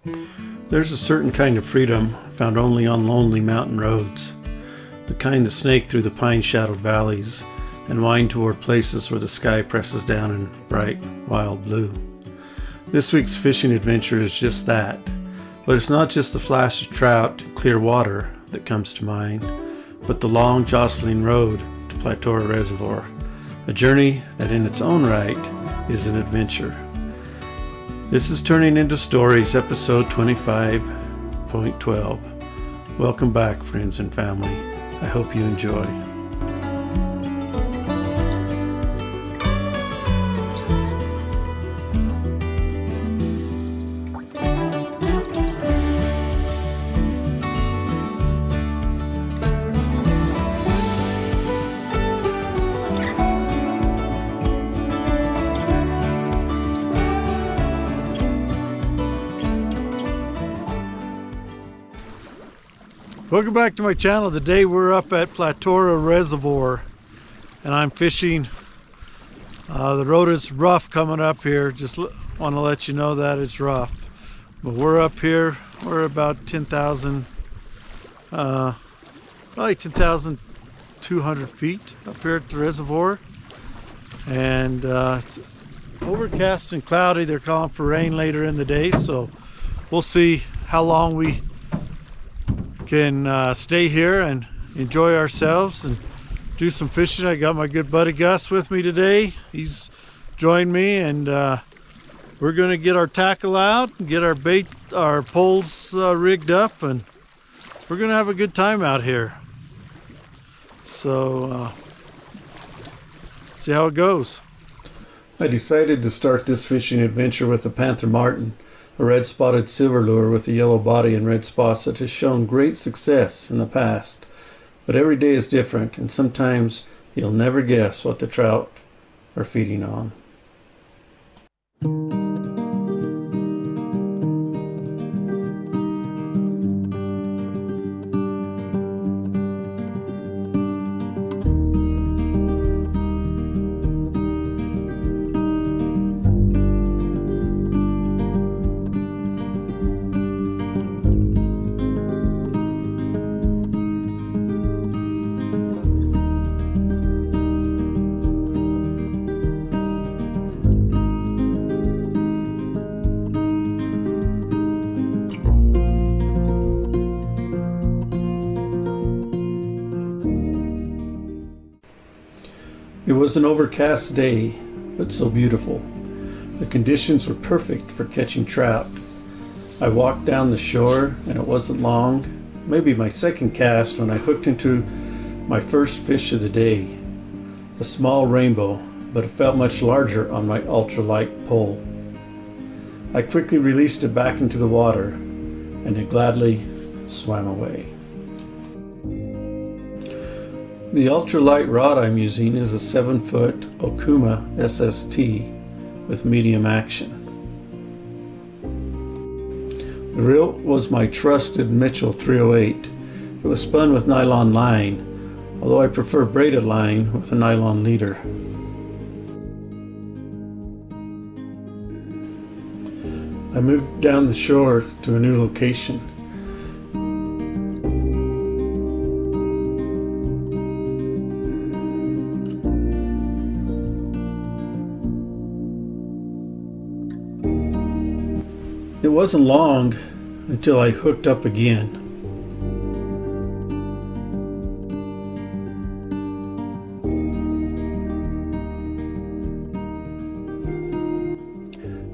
There's a certain kind of freedom found only on lonely mountain roads, the kind that snake through the pine-shadowed valleys and wind toward places where the sky presses down in bright, wild blue. This week's fishing adventure is just that, but it's not just the flash of trout and clear water that comes to mind, but the long, jostling road to Platora Reservoir, a journey that in its own right is an adventure. This is Turning Into Stories, episode 25.12. Welcome back, friends and family. I hope you enjoy. Welcome back to my channel. Today we're up at Platora Reservoir and I'm fishing. The road is rough coming up here. Just want to let you know that it's rough. But we're up here. We're about 10,000, probably 10,200 feet up here at the reservoir. And it's overcast and cloudy. They're calling for rain later in the day. So we'll see how long we can stay here and enjoy ourselves and do some fishing. I got my good buddy Gus with me today. He's joined me, and we're going to get our tackle out and get our bait, our poles rigged up, and we're going to have a good time out here. So see how it goes. I decided to start this fishing adventure with a Panther Martin, a red-spotted silver lure with a yellow body and red spots that has shown great success in the past. But every day is different, and sometimes you'll never guess what the trout are feeding on. It was an overcast day, but so beautiful. The conditions were perfect for catching trout. I walked down the shore, and it wasn't long, maybe my second cast, when I hooked into my first fish of the day. A small rainbow, but it felt much larger on my ultralight pole. I quickly released it back into the water, and it gladly swam away. The ultralight rod I'm using is a 7-foot Okuma SST with medium action. The reel was my trusted Mitchell 308. It was spun with nylon line, although I prefer braided line with a nylon leader. I moved down the shore to a new location. It wasn't long until I hooked up again.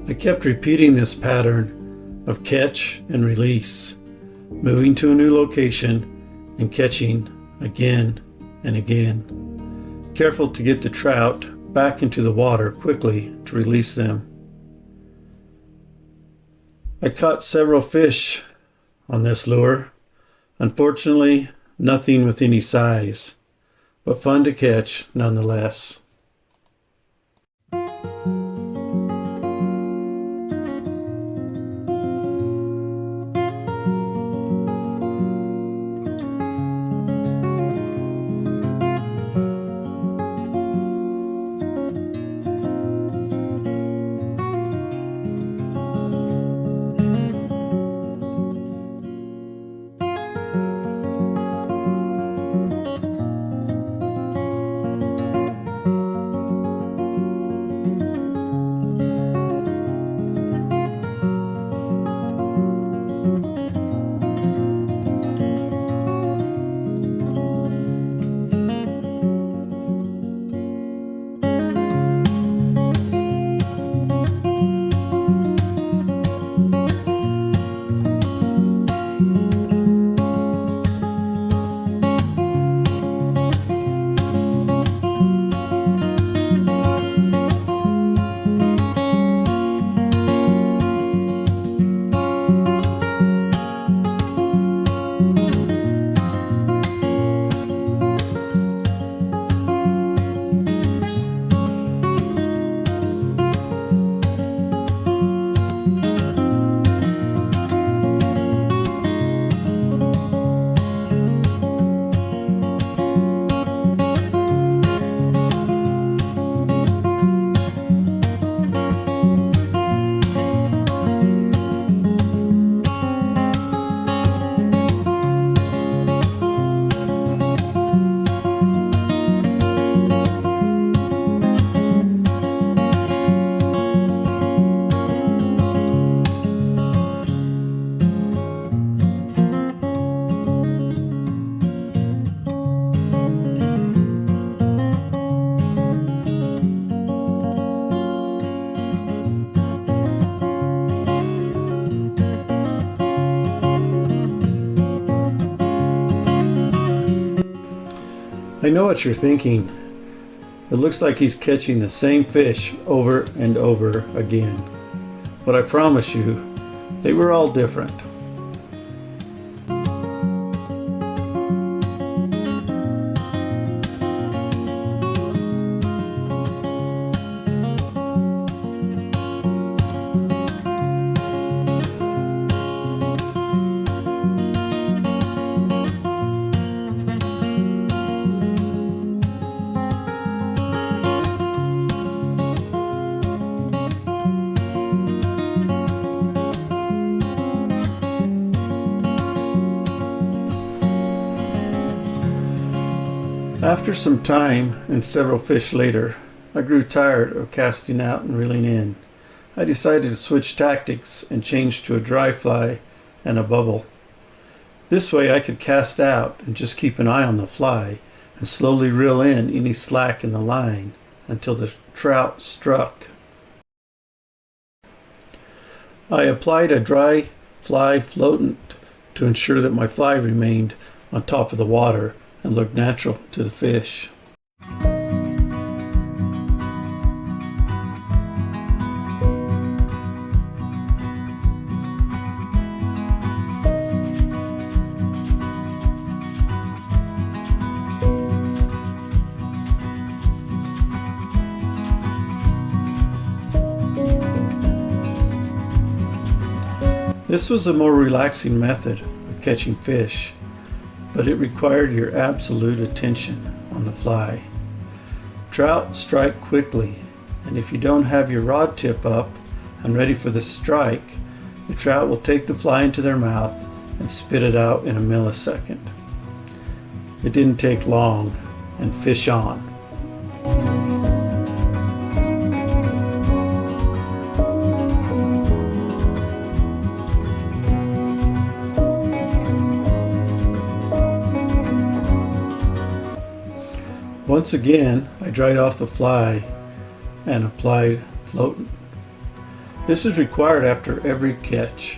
I kept repeating this pattern of catch and release, moving to a new location and catching again and again, careful to get the trout back into the water quickly to release them. I caught several fish on this lure. Unfortunately, nothing with any size, but fun to catch nonetheless. I know what you're thinking. It looks like he's catching the same fish over and over again. But I promise you, they were all different. After some time and several fish later, I grew tired of casting out and reeling in. I decided to switch tactics and change to a dry fly and a bubble. This way I could cast out and just keep an eye on the fly and slowly reel in any slack in the line until the trout struck. I applied a dry fly floatant to ensure that my fly remained on top of the water and looked natural to the fish. This was a more relaxing method of catching fish, but it required your absolute attention on the fly. Trout strike quickly, and if you don't have your rod tip up and ready for the strike, the trout will take the fly into their mouth and spit it out in a millisecond. It didn't take long, and fish on. Once again, I dried off the fly and applied floatant. This is required after every catch.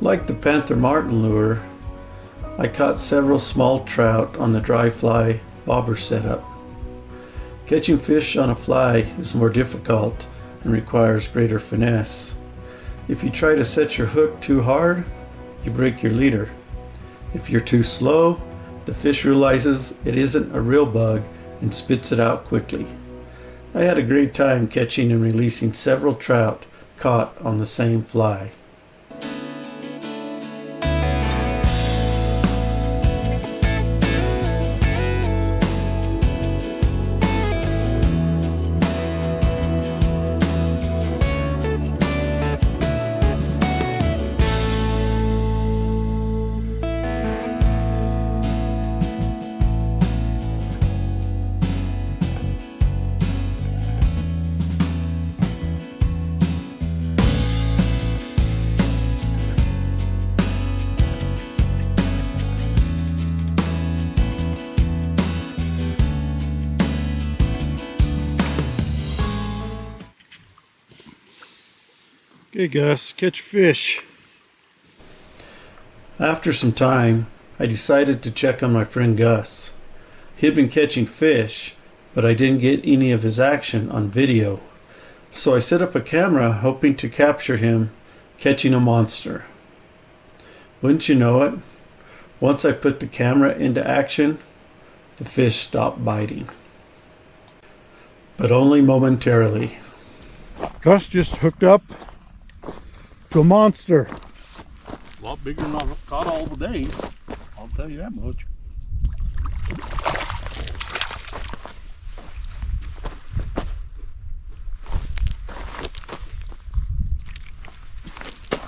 Like the Panther Martin lure, I caught several small trout on the dry fly bobber setup. Catching fish on a fly is more difficult and requires greater finesse. If you try to set your hook too hard, you break your leader. If you're too slow, the fish realizes it isn't a real bug and spits it out quickly. I had a great time catching and releasing several trout caught on the same fly. Okay, Gus, catch fish. After some time, I decided to check on my friend Gus. He had been catching fish, but I didn't get any of his action on video. So I set up a camera hoping to capture him catching a monster. Wouldn't you know it, once I put the camera into action, the fish stopped biting. But only momentarily. Gus just hooked up to a monster. A lot bigger than I've caught all the day. I'll tell you that much.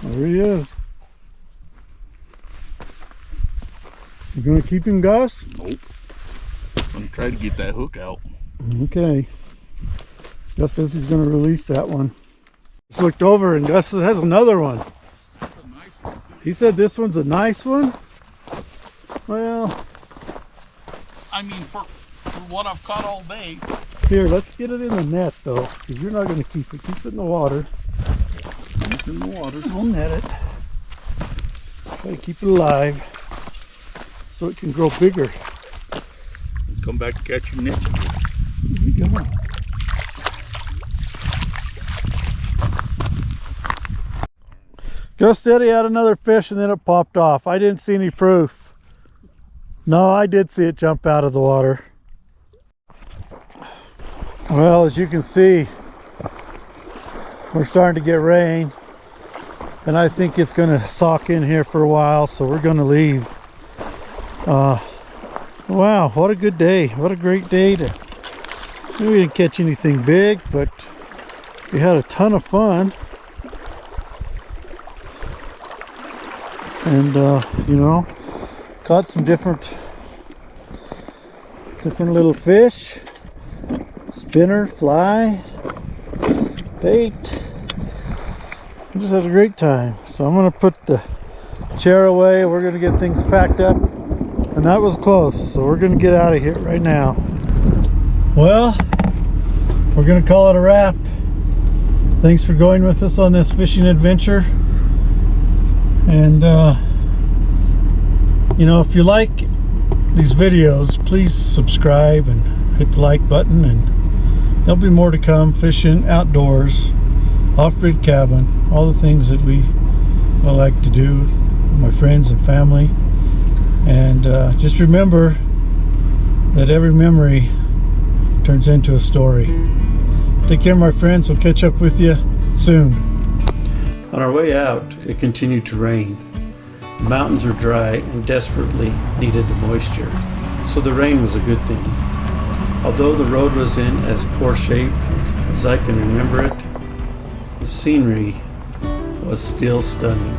There he is. gonna keep him, Gus? Nope. I'm gonna try to get that hook out. Okay. Gus says he's gonna release that one. Just looked over and Gus has another one. That's a nice one. He said this one's a nice one. Well, I mean, for what I've caught all day. here, let's get it in the net though, because you're not gonna keep it. Keep it in the water. It's in the water. I'll net it. Try to keep it alive so it can grow bigger. Come back to catch you next. Here we go. Gus said he had another fish and then it popped off. I didn't see any proof. No, I did see it jump out of the water. Well, as you can see, we're starting to get rain. And I think it's going to sock in here for a while, so we're going to leave. Wow, what a good day. What a great day. We didn't catch anything big, but we had a ton of fun. And, you know, caught some different little fish. Spinner, fly, bait. I just had a great time. So I'm going to put the chair away. We're going to get things packed up. And that was close, so we're gonna get out of here right now. Well, we're gonna call it a wrap. Thanks for going with us on this fishing adventure. And you know, if you like these videos, please subscribe and hit the like button, and there'll be more to come. Fishing outdoors, off-grid cabin, all the things that we like to do with my friends and family. And just remember that every memory turns into a story. Take care, my friends. We'll catch up with you soon. On our way out, it continued to rain. The mountains were dry and desperately needed the moisture, so the rain was a good thing. Although the road was in as poor shape as I can remember it, the scenery was still stunning.